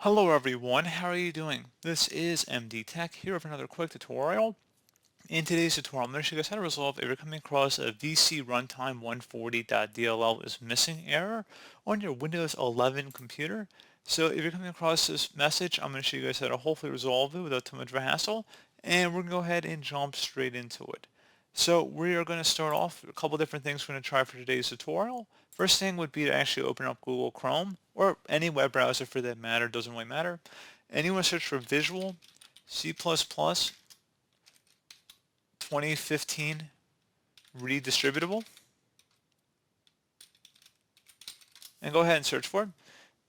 Hello everyone, how are you doing? This is MD Tech here with another quick tutorial. In today's tutorial, I'm going to show you guys how to resolve if you're coming across a Vcruntime140.Dll is missing error on your Windows 11 computer. So if you're coming across this message, I'm going to show you guys how to hopefully resolve it without too much of a hassle, and we're going to go ahead and jump straight into it. So we are going to start off with a couple different things we're going to try for today's tutorial. First thing would be to actually open up Google Chrome or any web browser for that matter, doesn't really matter. And you want to search for Visual C++ 2015 redistributable and go ahead and search for it.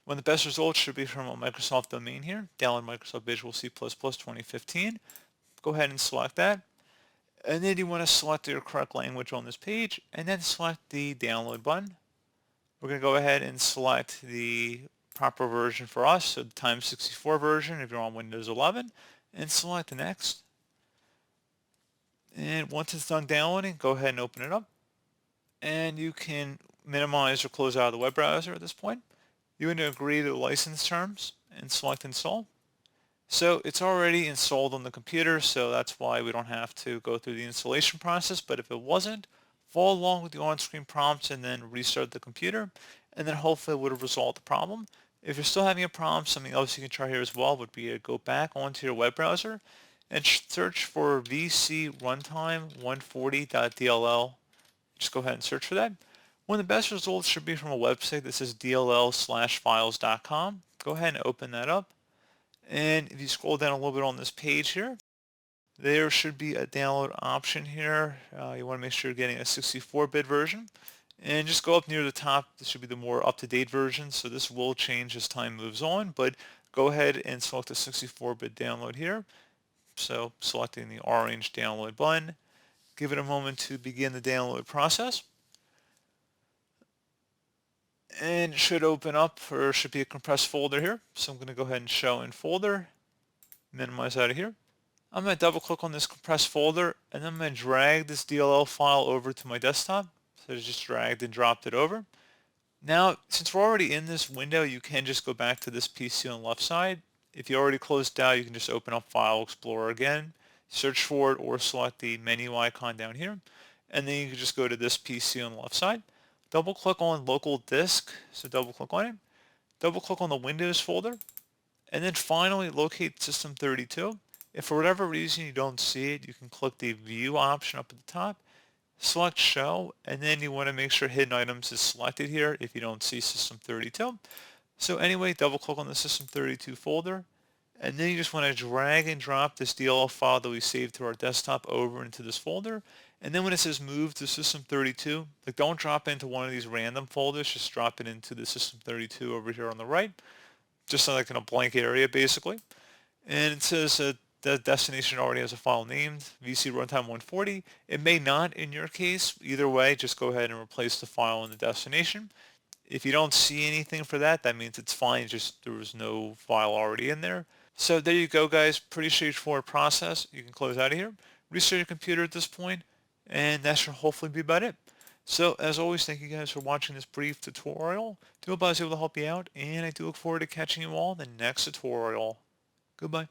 One of the best results should be from a Microsoft domain here, download Microsoft Visual C++ 2015. Go ahead and select that. And then you want to select your correct language on this page and then select the download button. We're going to go ahead and select the proper version for us, so the Time64 version if you're on Windows 11, and select the next. And once it's done downloading, go ahead and open it up. And you can minimize or close out of the web browser at this point. You're going to agree to the license terms and select install. So it's already installed on the computer, so that's why we don't have to go through the installation process. But if it wasn't, follow along with the on-screen prompts and then restart the computer, and then hopefully it would have resolved the problem. If you're still having a problem, something else you can try here as well would be to go back onto your web browser and search for Vcruntime140.Dll. Just go ahead and search for that. One of the best results should be from a website that says dll/files.com. Go ahead and open that up. And if you scroll down a little bit on this page here, there should be a download option here. You want to make sure you're getting a 64-bit version. And just go up near the top. This should be the more up-to-date version. So this will change as time moves on. But go ahead and select the 64-bit download here. So selecting the orange download button. Give it a moment to begin the download process. And it should open up, or should be a compressed folder here. So I'm going to go ahead and show in folder. Minimize out of here. I'm going to double click on this compressed folder and then I'm going to drag this DLL file over to my desktop. So I just dragged and dropped it over. Now, since we're already in this window, you can just go back to this PC on the left side. If you already closed out, you can just open up File Explorer again, search for it, or select the menu icon down here. And then you can just go to this PC on the left side. Double click on local disk, so double click on it. Double click on the Windows folder. And then finally locate System32. If for whatever reason you don't see it, you can click the View option up at the top, select Show, and then you want to make sure Hidden Items is selected here if you don't see System32. So anyway, double click on the System32 folder, and then you just want to drag and drop this DLL file that we saved to our desktop over into this folder. And then when it says Move to System32, like don't drop into one of these random folders, just drop it into the System32 over here on the right, just like in a blank area basically. And it says the destination already has a file named VC Runtime 140. It may not in your case. Either way, just go ahead and replace the file in the destination. If you don't see anything for that, that means it's fine. Just there was no file already in there. So there you go, guys. Pretty straightforward process. You can close out of here, restart your computer at this point, and that should hopefully be about it. So as always, thank you guys for watching this brief tutorial. I do hope I was able to help you out, and I do look forward to catching you all in the next tutorial. Goodbye.